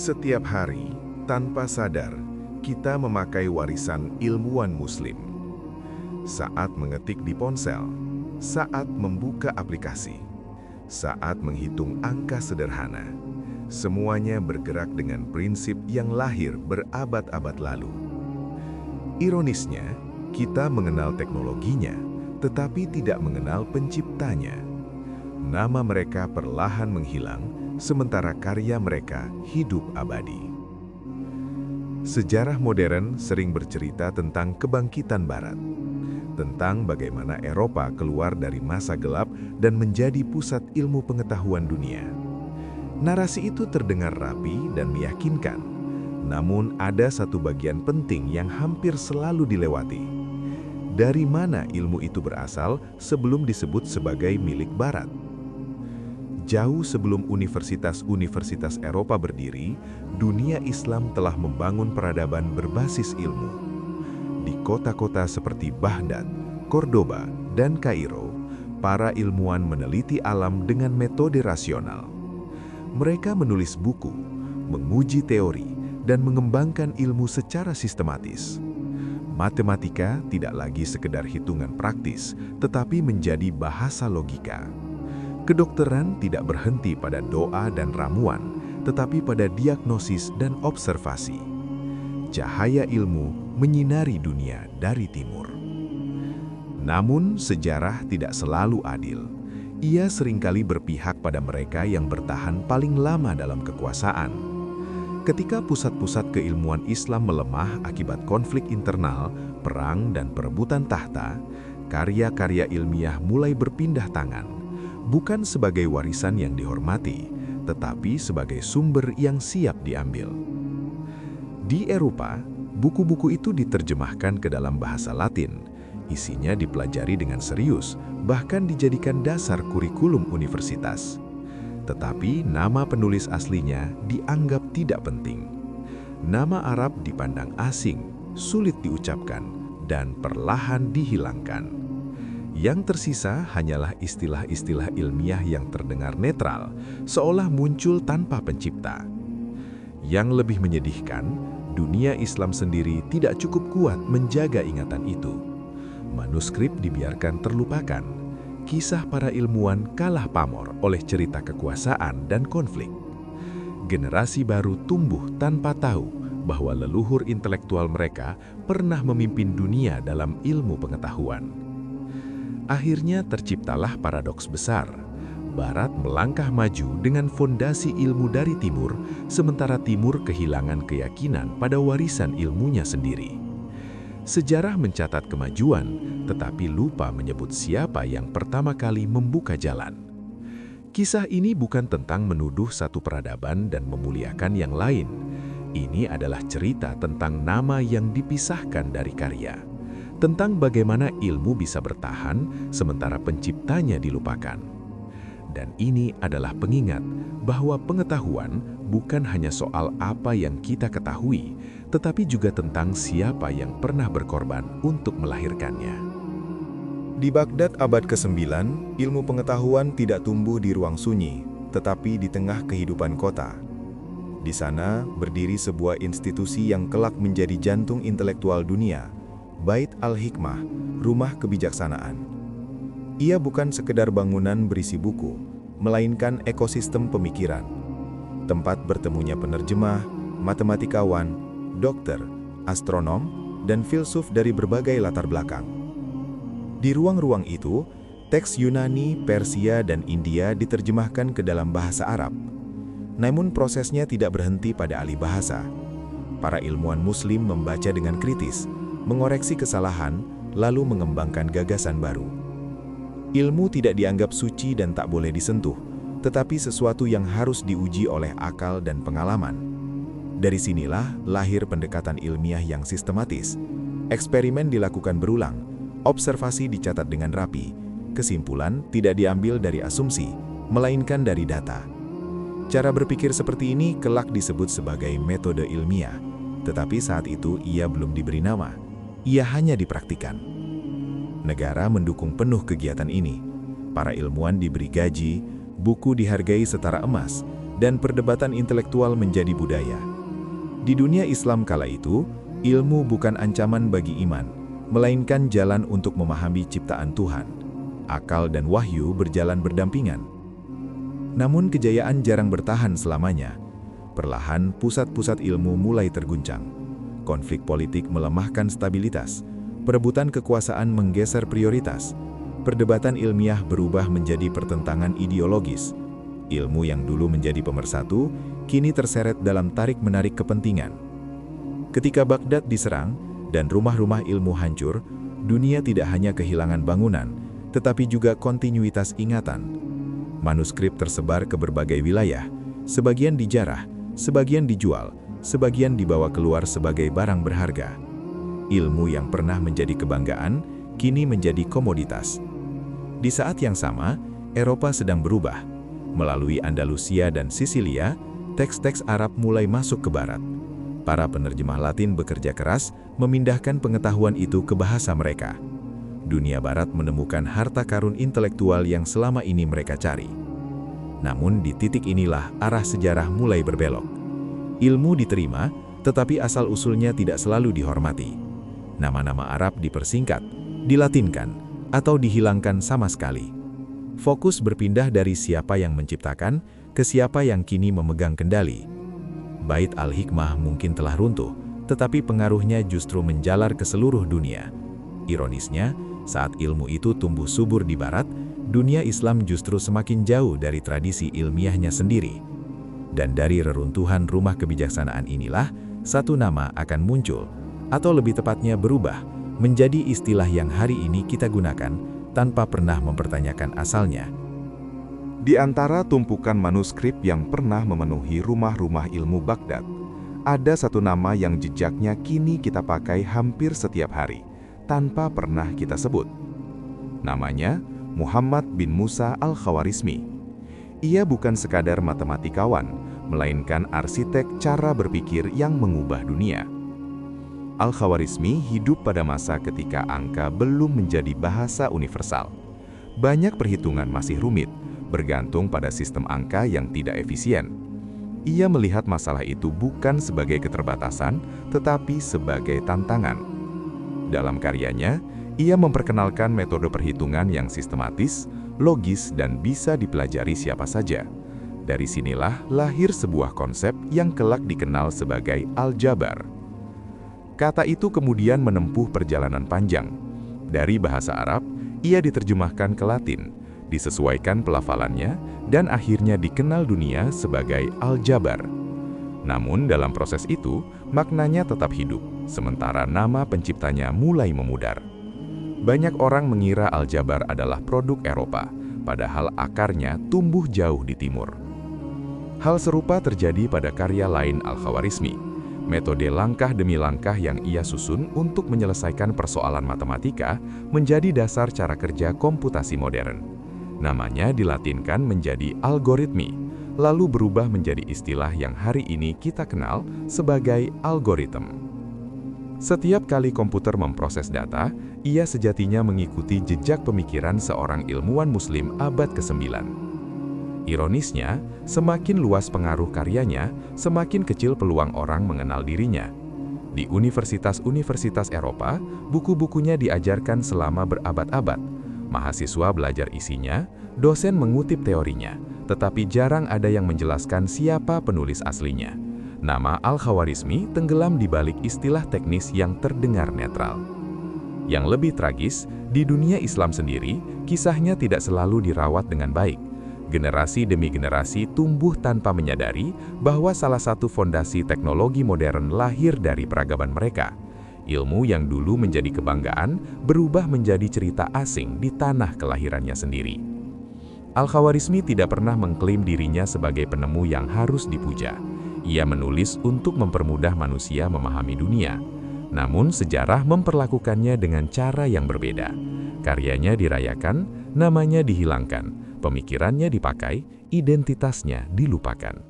Setiap hari, tanpa sadar, kita memakai warisan ilmuwan Muslim. Saat mengetik di ponsel, saat membuka aplikasi, saat menghitung angka sederhana, semuanya bergerak dengan prinsip yang lahir berabad-abad lalu. Ironisnya, kita mengenal teknologinya, tetapi tidak mengenal penciptanya. Nama mereka perlahan menghilang, sementara karya mereka hidup abadi. Sejarah modern sering bercerita tentang kebangkitan Barat, tentang bagaimana Eropa keluar dari masa gelap dan menjadi pusat ilmu pengetahuan dunia. Narasi itu terdengar rapi dan meyakinkan, namun ada satu bagian penting yang hampir selalu dilewati. Dari mana ilmu itu berasal sebelum disebut sebagai milik Barat? Jauh sebelum universitas-universitas Eropa berdiri, dunia Islam telah membangun peradaban berbasis ilmu. Di kota-kota seperti Baghdad, Cordoba, dan Kairo, para ilmuwan meneliti alam dengan metode rasional. Mereka menulis buku, menguji teori, dan mengembangkan ilmu secara sistematis. Matematika tidak lagi sekedar hitungan praktis, tetapi menjadi bahasa logika. Kedokteran tidak berhenti pada doa dan ramuan, tetapi pada diagnosis dan observasi. Cahaya ilmu menyinari dunia dari timur. Namun, sejarah tidak selalu adil. Ia seringkali berpihak pada mereka yang bertahan paling lama dalam kekuasaan. Ketika pusat-pusat keilmuan Islam melemah akibat konflik internal, perang, dan perebutan tahta, karya-karya ilmiah mulai berpindah tangan. Bukan sebagai warisan yang dihormati, tetapi sebagai sumber yang siap diambil. Di Eropa, buku-buku itu diterjemahkan ke dalam bahasa Latin. Isinya dipelajari dengan serius, bahkan dijadikan dasar kurikulum universitas. Tetapi nama penulis aslinya dianggap tidak penting. Nama Arab dipandang asing, sulit diucapkan, dan perlahan dihilangkan. Yang tersisa hanyalah istilah-istilah ilmiah yang terdengar netral, seolah muncul tanpa pencipta. Yang lebih menyedihkan, dunia Islam sendiri tidak cukup kuat menjaga ingatan itu. Manuskrip dibiarkan terlupakan. Kisah para ilmuwan kalah pamor oleh cerita kekuasaan dan konflik. Generasi baru tumbuh tanpa tahu bahwa leluhur intelektual mereka pernah memimpin dunia dalam ilmu pengetahuan. Akhirnya terciptalah paradoks besar. Barat melangkah maju dengan fondasi ilmu dari Timur, sementara Timur kehilangan keyakinan pada warisan ilmunya sendiri. Sejarah mencatat kemajuan, tetapi lupa menyebut siapa yang pertama kali membuka jalan. Kisah ini bukan tentang menuduh satu peradaban dan memuliakan yang lain. Ini adalah cerita tentang nama yang dipisahkan dari karya. Tentang bagaimana ilmu bisa bertahan sementara penciptanya dilupakan. Dan ini adalah pengingat bahwa pengetahuan bukan hanya soal apa yang kita ketahui, tetapi juga tentang siapa yang pernah berkorban untuk melahirkannya. Di Baghdad abad ke-9, ilmu pengetahuan tidak tumbuh di ruang sunyi, tetapi di tengah kehidupan kota. Di sana berdiri sebuah institusi yang kelak menjadi jantung intelektual dunia, Bait al-Hikmah, rumah kebijaksanaan. Ia bukan sekedar bangunan berisi buku, melainkan ekosistem pemikiran. Tempat bertemunya penerjemah, matematikawan, dokter, astronom, dan filsuf dari berbagai latar belakang. Di ruang-ruang itu, teks Yunani, Persia, dan India diterjemahkan ke dalam bahasa Arab. Namun prosesnya tidak berhenti pada ahli bahasa. Para ilmuwan Muslim membaca dengan kritis, mengoreksi kesalahan, lalu mengembangkan gagasan baru. Ilmu tidak dianggap suci dan tak boleh disentuh, tetapi sesuatu yang harus diuji oleh akal dan pengalaman. Dari sinilah lahir pendekatan ilmiah yang sistematis. Eksperimen dilakukan berulang, observasi dicatat dengan rapi, kesimpulan tidak diambil dari asumsi, melainkan dari data. Cara berpikir seperti ini kelak disebut sebagai metode ilmiah, tetapi saat itu ia belum diberi nama. Ia hanya dipraktikkan. Negara mendukung penuh kegiatan ini. Para ilmuwan diberi gaji, buku dihargai setara emas, dan perdebatan intelektual menjadi budaya. Di dunia Islam kala itu, ilmu bukan ancaman bagi iman, melainkan jalan untuk memahami ciptaan Tuhan. Akal dan wahyu berjalan berdampingan. Namun kejayaan jarang bertahan selamanya. Perlahan pusat-pusat ilmu mulai terguncang. Konflik politik melemahkan stabilitas. Perebutan kekuasaan menggeser prioritas. Perdebatan ilmiah berubah menjadi pertentangan ideologis. Ilmu yang dulu menjadi pemersatu, kini terseret dalam tarik-menarik kepentingan. Ketika Baghdad diserang dan rumah-rumah ilmu hancur, dunia tidak hanya kehilangan bangunan, tetapi juga kontinuitas ingatan. Manuskrip tersebar ke berbagai wilayah, sebagian dijarah, sebagian dijual, sebagian dibawa keluar sebagai barang berharga. Ilmu yang pernah menjadi kebanggaan, kini menjadi komoditas. Di saat yang sama, Eropa sedang berubah. Melalui Andalusia dan Sisilia, teks-teks Arab mulai masuk ke barat. Para penerjemah Latin bekerja keras memindahkan pengetahuan itu ke bahasa mereka. Dunia barat menemukan harta karun intelektual yang selama ini mereka cari. Namun di titik inilah arah sejarah mulai berbelok. Ilmu diterima, tetapi asal-usulnya tidak selalu dihormati. Nama-nama Arab dipersingkat, dilatinkan, atau dihilangkan sama sekali. Fokus berpindah dari siapa yang menciptakan ke siapa yang kini memegang kendali. Bait Al-Hikmah mungkin telah runtuh, tetapi pengaruhnya justru menjalar ke seluruh dunia. Ironisnya, saat ilmu itu tumbuh subur di barat, dunia Islam justru semakin jauh dari tradisi ilmiahnya sendiri. Dan dari reruntuhan rumah kebijaksanaan inilah, satu nama akan muncul, atau lebih tepatnya berubah, menjadi istilah yang hari ini kita gunakan, tanpa pernah mempertanyakan asalnya. Di antara tumpukan manuskrip yang pernah memenuhi rumah-rumah ilmu Baghdad, ada satu nama yang jejaknya kini kita pakai hampir setiap hari, tanpa pernah kita sebut. Namanya Muhammad bin Musa Al-Khawarizmi. Ia bukan sekadar matematikawan, melainkan arsitek cara berpikir yang mengubah dunia. Al-Khawarizmi hidup pada masa ketika angka belum menjadi bahasa universal. Banyak perhitungan masih rumit, bergantung pada sistem angka yang tidak efisien. Ia melihat masalah itu bukan sebagai keterbatasan, tetapi sebagai tantangan. Dalam karyanya, ia memperkenalkan metode perhitungan yang sistematis, logis, dan bisa dipelajari siapa saja. Dari sinilah lahir sebuah konsep yang kelak dikenal sebagai aljabar. Kata itu kemudian menempuh perjalanan panjang. Dari bahasa Arab, ia diterjemahkan ke Latin, disesuaikan pelafalannya, dan akhirnya dikenal dunia sebagai aljabar. Namun dalam proses itu, maknanya tetap hidup, sementara nama penciptanya mulai memudar. Banyak orang mengira aljabar adalah produk Eropa, padahal akarnya tumbuh jauh di timur. Hal serupa terjadi pada karya lain Al-Khawarizmi. Metode langkah demi langkah yang ia susun untuk menyelesaikan persoalan matematika menjadi dasar cara kerja komputasi modern. Namanya dilatinkan menjadi algoritmi, lalu berubah menjadi istilah yang hari ini kita kenal sebagai algoritma. Setiap kali komputer memproses data, ia sejatinya mengikuti jejak pemikiran seorang ilmuwan Muslim abad ke-9. Ironisnya, semakin luas pengaruh karyanya, semakin kecil peluang orang mengenal dirinya. Di universitas-universitas Eropa, buku-bukunya diajarkan selama berabad-abad. Mahasiswa belajar isinya, dosen mengutip teorinya, tetapi jarang ada yang menjelaskan siapa penulis aslinya. Nama Al-Khawarizmi tenggelam di balik istilah teknis yang terdengar netral. Yang lebih tragis, di dunia Islam sendiri, kisahnya tidak selalu dirawat dengan baik. Generasi demi generasi tumbuh tanpa menyadari bahwa salah satu fondasi teknologi modern lahir dari peradaban mereka. Ilmu yang dulu menjadi kebanggaan berubah menjadi cerita asing di tanah kelahirannya sendiri. Al-Khawarizmi tidak pernah mengklaim dirinya sebagai penemu yang harus dipuja. Ia menulis untuk mempermudah manusia memahami dunia. Namun sejarah memperlakukannya dengan cara yang berbeda. Karyanya dirayakan, namanya dihilangkan. Pemikirannya dipakai, identitasnya dilupakan.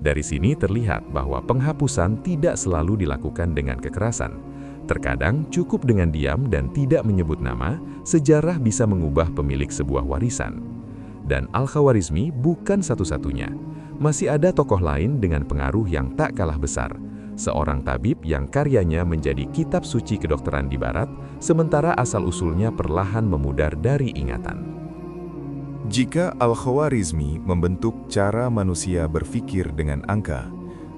Dari sini terlihat bahwa penghapusan tidak selalu dilakukan dengan kekerasan. Terkadang cukup dengan diam dan tidak menyebut nama, sejarah bisa mengubah pemilik sebuah warisan. Dan Al-Khawarizmi bukan satu-satunya. Masih ada tokoh lain dengan pengaruh yang tak kalah besar. Seorang tabib yang karyanya menjadi kitab suci kedokteran di Barat, sementara asal-usulnya perlahan memudar dari ingatan. Jika Al-Khawarizmi membentuk cara manusia berpikir dengan angka,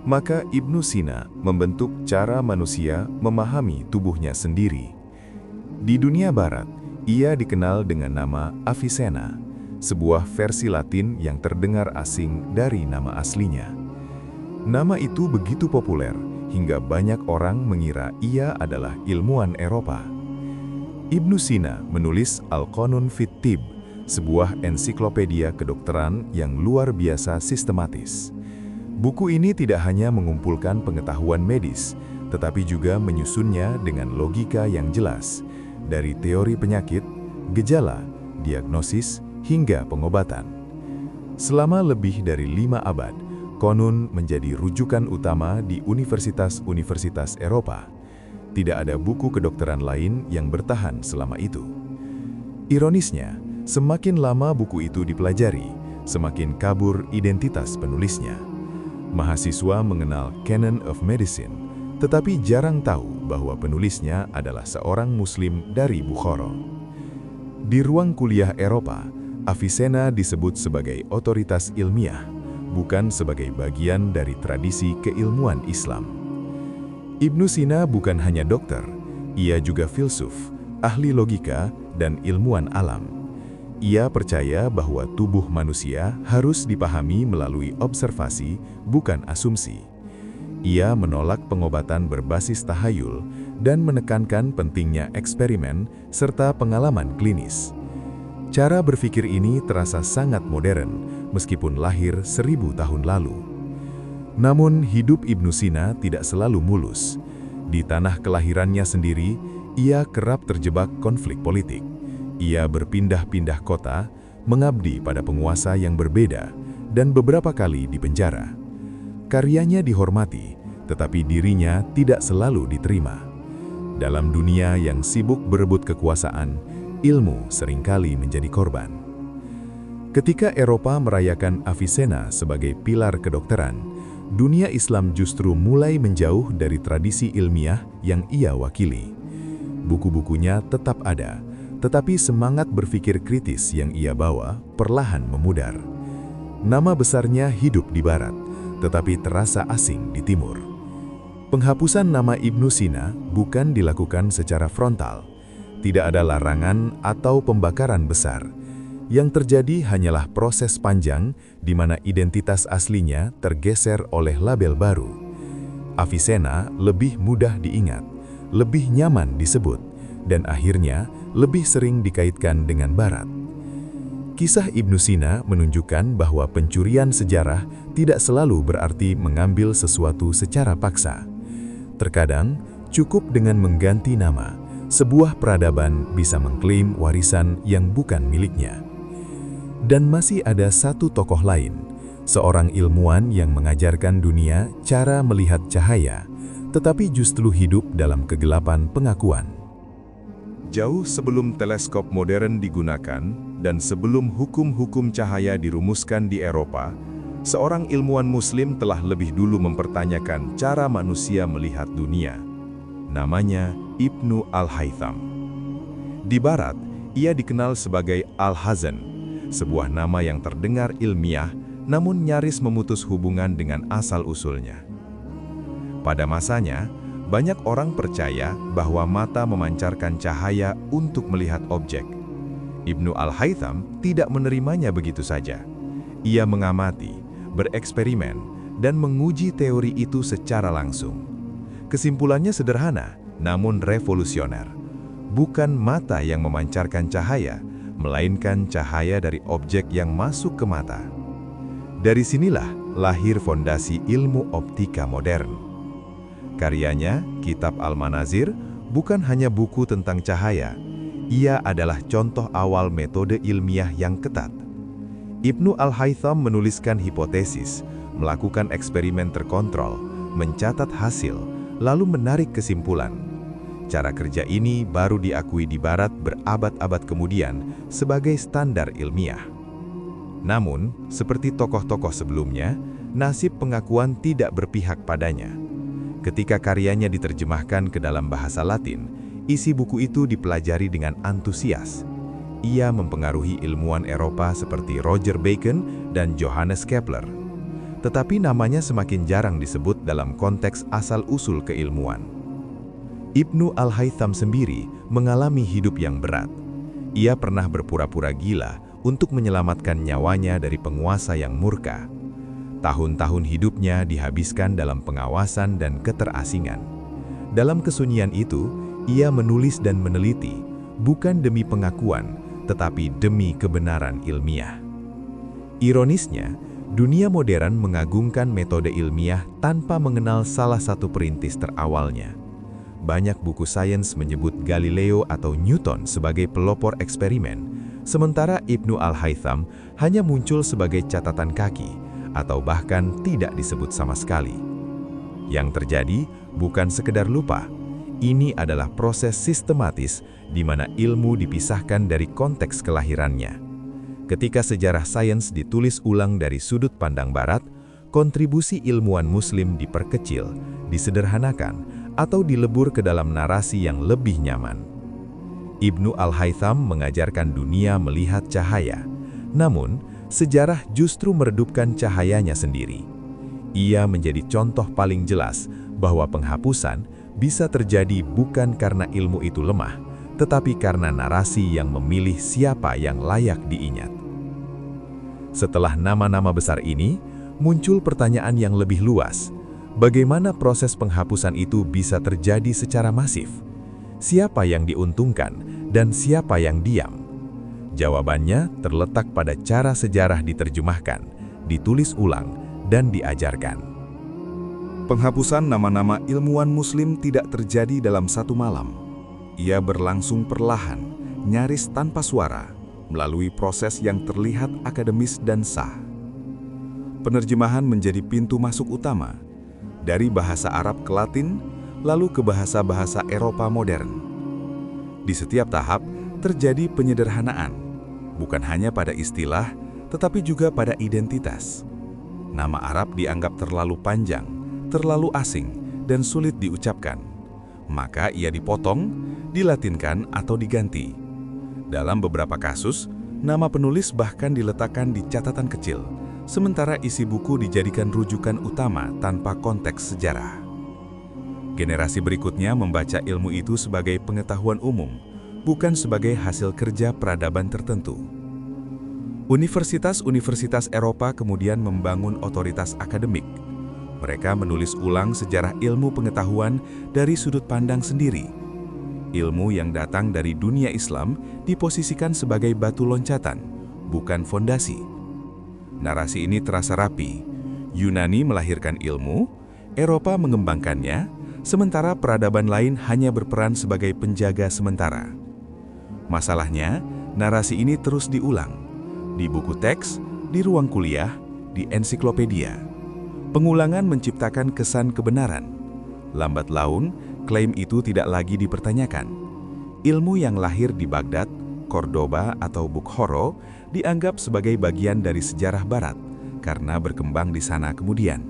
maka Ibnu Sina membentuk cara manusia memahami tubuhnya sendiri. Di dunia Barat, ia dikenal dengan nama Avicenna, sebuah versi Latin yang terdengar asing dari nama aslinya. Nama itu begitu populer hingga banyak orang mengira ia adalah ilmuwan Eropa. Ibnu Sina menulis Al-Qanun fit Tibb, sebuah ensiklopedia kedokteran yang luar biasa sistematis. Buku ini tidak hanya mengumpulkan pengetahuan medis, tetapi juga menyusunnya dengan logika yang jelas, dari teori penyakit, gejala, diagnosis, hingga pengobatan. Selama lebih dari 5 abad, Qanun menjadi rujukan utama di universitas-universitas Eropa. Tidak ada buku kedokteran lain yang bertahan selama itu. Ironisnya, semakin lama buku itu dipelajari, semakin kabur identitas penulisnya. Mahasiswa mengenal Canon of Medicine, tetapi jarang tahu bahwa penulisnya adalah seorang Muslim dari Bukhara. Di ruang kuliah Eropa, Avicenna disebut sebagai otoritas ilmiah, bukan sebagai bagian dari tradisi keilmuan Islam. Ibnu Sina bukan hanya dokter, ia juga filsuf, ahli logika, dan ilmuwan alam. Ia percaya bahwa tubuh manusia harus dipahami melalui observasi, bukan asumsi. Ia menolak pengobatan berbasis tahayul dan menekankan pentingnya eksperimen serta pengalaman klinis. Cara berpikir ini terasa sangat modern, meskipun lahir 1000 tahun lalu. Namun, hidup Ibnu Sina tidak selalu mulus. Di tanah kelahirannya sendiri, ia kerap terjebak konflik politik. Ia berpindah-pindah kota, mengabdi pada penguasa yang berbeda, dan beberapa kali dipenjara. Karyanya dihormati, tetapi dirinya tidak selalu diterima. Dalam dunia yang sibuk berebut kekuasaan, ilmu seringkali menjadi korban. Ketika Eropa merayakan Avicenna sebagai pilar kedokteran, dunia Islam justru mulai menjauh dari tradisi ilmiah yang ia wakili. Buku-bukunya tetap ada, tetapi semangat berpikir kritis yang ia bawa perlahan memudar. Nama besarnya hidup di Barat, tetapi terasa asing di Timur. Penghapusan nama Ibnu Sina bukan dilakukan secara frontal. Tidak ada larangan atau pembakaran besar. Yang terjadi hanyalah proses panjang di mana identitas aslinya tergeser oleh label baru. Avicenna lebih mudah diingat, lebih nyaman disebut, dan akhirnya lebih sering dikaitkan dengan Barat. Kisah Ibnu Sina menunjukkan bahwa pencurian sejarah tidak selalu berarti mengambil sesuatu secara paksa. Terkadang, cukup dengan mengganti nama, sebuah peradaban bisa mengklaim warisan yang bukan miliknya. Dan masih ada satu tokoh lain, seorang ilmuwan yang mengajarkan dunia cara melihat cahaya, tetapi justru hidup dalam kegelapan pengakuan. Jauh sebelum teleskop modern digunakan dan sebelum hukum-hukum cahaya dirumuskan di Eropa, seorang ilmuwan Muslim telah lebih dulu mempertanyakan cara manusia melihat dunia. Namanya Ibnu Al-Haytham. Di Barat, ia dikenal sebagai Al-Hazan, sebuah nama yang terdengar ilmiah namun nyaris memutus hubungan dengan asal-usulnya. Pada masanya, banyak orang percaya bahwa mata memancarkan cahaya untuk melihat objek. Ibnu Al-Haytham tidak menerimanya begitu saja. Ia mengamati, bereksperimen, dan menguji teori itu secara langsung. Kesimpulannya sederhana, namun revolusioner. Bukan mata yang memancarkan cahaya, melainkan cahaya dari objek yang masuk ke mata. Dari sinilah lahir fondasi ilmu optika modern. Karyanya, Kitab Al-Manazir, bukan hanya buku tentang cahaya. Ia adalah contoh awal metode ilmiah yang ketat. Ibnu Al-Haytham menuliskan hipotesis, melakukan eksperimen terkontrol, mencatat hasil, lalu menarik kesimpulan. Cara kerja ini baru diakui di Barat berabad-abad kemudian sebagai standar ilmiah. Namun, seperti tokoh-tokoh sebelumnya, nasib pengakuan tidak berpihak padanya. Ketika karyanya diterjemahkan ke dalam bahasa Latin, isi buku itu dipelajari dengan antusias. Ia mempengaruhi ilmuwan Eropa seperti Roger Bacon dan Johannes Kepler. Tetapi namanya semakin jarang disebut dalam konteks asal-usul keilmuan. Ibnu Al-Haytham sendiri mengalami hidup yang berat. Ia pernah berpura-pura gila untuk menyelamatkan nyawanya dari penguasa yang murka. Tahun-tahun hidupnya dihabiskan dalam pengawasan dan keterasingan. Dalam kesunyian itu, ia menulis dan meneliti, bukan demi pengakuan, tetapi demi kebenaran ilmiah. Ironisnya, dunia modern mengagungkan metode ilmiah tanpa mengenal salah satu perintis terawalnya. Banyak buku sains menyebut Galileo atau Newton sebagai pelopor eksperimen, sementara Ibnu Al-Haytham hanya muncul sebagai catatan kaki, atau bahkan tidak disebut sama sekali. Yang terjadi bukan sekedar lupa, ini adalah proses sistematis di mana ilmu dipisahkan dari konteks kelahirannya. Ketika sejarah sains ditulis ulang dari sudut pandang Barat, kontribusi ilmuwan Muslim diperkecil, disederhanakan, atau dilebur ke dalam narasi yang lebih nyaman. Ibnu Al-Haytham mengajarkan dunia melihat cahaya, namun sejarah justru meredupkan cahayanya sendiri. Ia menjadi contoh paling jelas bahwa penghapusan bisa terjadi bukan karena ilmu itu lemah, tetapi karena narasi yang memilih siapa yang layak diingat. Setelah nama-nama besar ini, muncul pertanyaan yang lebih luas. Bagaimana proses penghapusan itu bisa terjadi secara masif? Siapa yang diuntungkan dan siapa yang diam? Jawabannya terletak pada cara sejarah diterjemahkan, ditulis ulang, dan diajarkan. Penghapusan nama-nama ilmuwan Muslim tidak terjadi dalam satu malam. Ia berlangsung perlahan, nyaris tanpa suara, melalui proses yang terlihat akademis dan sah. Penerjemahan menjadi pintu masuk utama, dari bahasa Arab ke Latin, lalu ke bahasa-bahasa Eropa modern. Di setiap tahap terjadi penyederhanaan, bukan hanya pada istilah, tetapi juga pada identitas. Nama Arab dianggap terlalu panjang, terlalu asing, dan sulit diucapkan. Maka ia dipotong, dilatinkan, atau diganti. Dalam beberapa kasus, nama penulis bahkan diletakkan di catatan kecil, sementara isi buku dijadikan rujukan utama tanpa konteks sejarah. Generasi berikutnya membaca ilmu itu sebagai pengetahuan umum, bukan sebagai hasil kerja peradaban tertentu. Universitas-universitas Eropa kemudian membangun otoritas akademik. Mereka menulis ulang sejarah ilmu pengetahuan dari sudut pandang sendiri. Ilmu yang datang dari dunia Islam diposisikan sebagai batu loncatan, bukan fondasi. Narasi ini terasa rapi. Yunani melahirkan ilmu, Eropa mengembangkannya, sementara peradaban lain hanya berperan sebagai penjaga sementara. Masalahnya, narasi ini terus diulang. Di buku teks, di ruang kuliah, di ensiklopedia. Pengulangan menciptakan kesan kebenaran. Lambat laun, klaim itu tidak lagi dipertanyakan. Ilmu yang lahir di Baghdad, Cordoba, atau Bukhara dianggap sebagai bagian dari sejarah Barat karena berkembang di sana kemudian.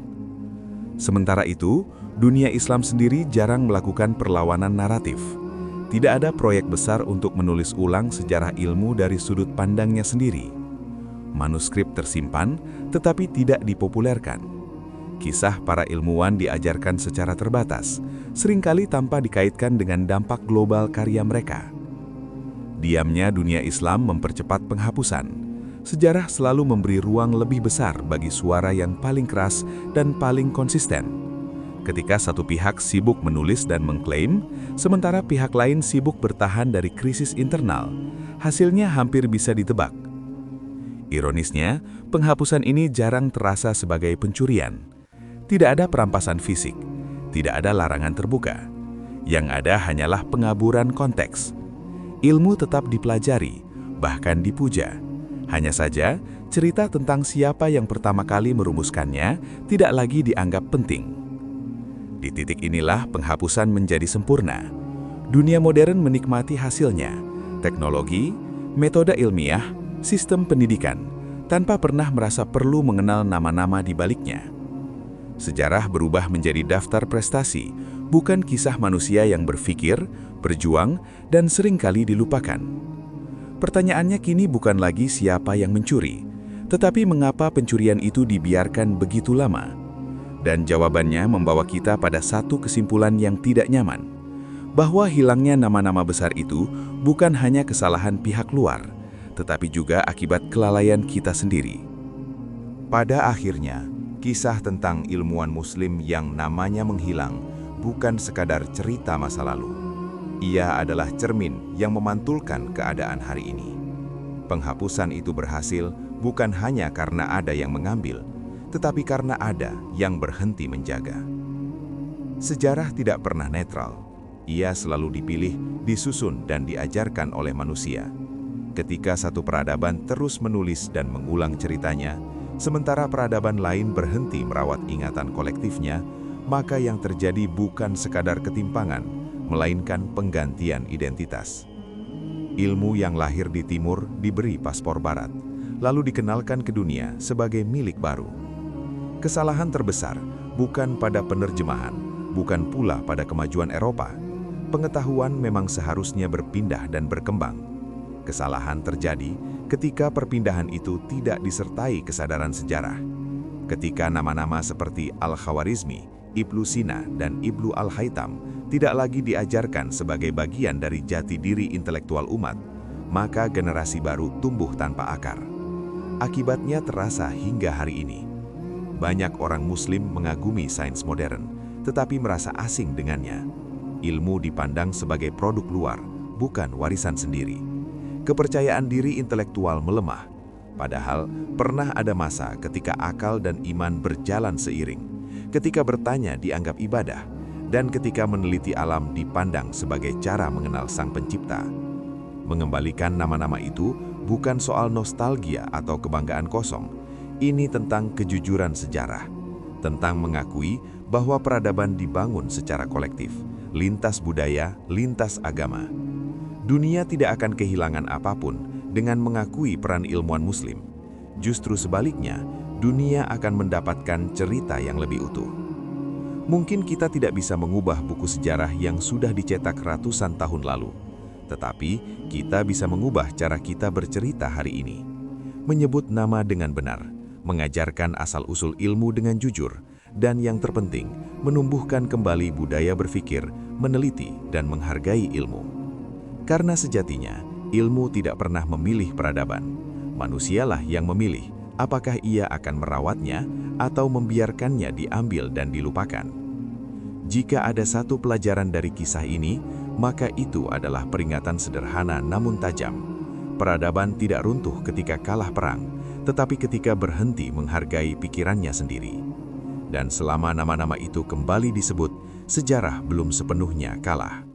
Sementara itu, dunia Islam sendiri jarang melakukan perlawanan naratif. Tidak ada proyek besar untuk menulis ulang sejarah ilmu dari sudut pandangnya sendiri. Manuskrip tersimpan, tetapi tidak dipopulerkan. Kisah para ilmuwan diajarkan secara terbatas, seringkali tanpa dikaitkan dengan dampak global karya mereka. Diamnya dunia Islam mempercepat penghapusan. Sejarah selalu memberi ruang lebih besar bagi suara yang paling keras dan paling konsisten. Ketika satu pihak sibuk menulis dan mengklaim, sementara pihak lain sibuk bertahan dari krisis internal, hasilnya hampir bisa ditebak. Ironisnya, penghapusan ini jarang terasa sebagai pencurian. Tidak ada perampasan fisik, tidak ada larangan terbuka. Yang ada hanyalah pengaburan konteks. Ilmu tetap dipelajari, bahkan dipuja. Hanya saja, cerita tentang siapa yang pertama kali merumuskannya tidak lagi dianggap penting. Di titik inilah penghapusan menjadi sempurna. Dunia modern menikmati hasilnya, teknologi, metode ilmiah, sistem pendidikan, tanpa pernah merasa perlu mengenal nama-nama di baliknya. Sejarah berubah menjadi daftar prestasi, bukan kisah manusia yang berpikir, berjuang, dan seringkali dilupakan. Pertanyaannya kini bukan lagi siapa yang mencuri, tetapi mengapa pencurian itu dibiarkan begitu lama? Dan jawabannya membawa kita pada satu kesimpulan yang tidak nyaman, bahwa hilangnya nama-nama besar itu bukan hanya kesalahan pihak luar, tetapi juga akibat kelalaian kita sendiri. Pada akhirnya, kisah tentang ilmuwan Muslim yang namanya menghilang bukan sekadar cerita masa lalu. Ia adalah cermin yang memantulkan keadaan hari ini. Penghapusan itu berhasil bukan hanya karena ada yang mengambil, tetapi karena ada yang berhenti menjaga. Sejarah tidak pernah netral. Ia selalu dipilih, disusun, dan diajarkan oleh manusia. Ketika satu peradaban terus menulis dan mengulang ceritanya, sementara peradaban lain berhenti merawat ingatan kolektifnya, maka yang terjadi bukan sekadar ketimpangan, melainkan penggantian identitas. Ilmu yang lahir di timur diberi paspor barat, lalu dikenalkan ke dunia sebagai milik baru. Kesalahan terbesar bukan pada penerjemahan, bukan pula pada kemajuan Eropa. Pengetahuan memang seharusnya berpindah dan berkembang. Kesalahan terjadi ketika perpindahan itu tidak disertai kesadaran sejarah. Ketika nama-nama seperti Al-Khawarizmi, Ibnu Sina, dan Ibnu Al-Haytham tidak lagi diajarkan sebagai bagian dari jati diri intelektual umat, maka generasi baru tumbuh tanpa akar. Akibatnya terasa hingga hari ini. Banyak orang Muslim mengagumi sains modern, tetapi merasa asing dengannya. Ilmu dipandang sebagai produk luar, bukan warisan sendiri. Kepercayaan diri intelektual melemah, padahal pernah ada masa ketika akal dan iman berjalan seiring, ketika bertanya dianggap ibadah, dan ketika meneliti alam dipandang sebagai cara mengenal Sang Pencipta. Mengembalikan nama-nama itu bukan soal nostalgia atau kebanggaan kosong. Ini tentang kejujuran sejarah, tentang mengakui bahwa peradaban dibangun secara kolektif, lintas budaya, lintas agama. Dunia tidak akan kehilangan apapun dengan mengakui peran ilmuwan Muslim. Justru sebaliknya, dunia akan mendapatkan cerita yang lebih utuh. Mungkin kita tidak bisa mengubah buku sejarah yang sudah dicetak ratusan tahun lalu, tetapi kita bisa mengubah cara kita bercerita hari ini. Menyebut nama dengan benar, mengajarkan asal-usul ilmu dengan jujur, dan yang terpenting, menumbuhkan kembali budaya berpikir, meneliti, dan menghargai ilmu. Karena sejatinya, ilmu tidak pernah memilih peradaban. Manusialah yang memilih apakah ia akan merawatnya atau membiarkannya diambil dan dilupakan. Jika ada satu pelajaran dari kisah ini, maka itu adalah peringatan sederhana namun tajam. Peradaban tidak runtuh ketika kalah perang, tetapi ketika berhenti menghargai pikirannya sendiri. Dan selama nama-nama itu kembali disebut, sejarah belum sepenuhnya kalah.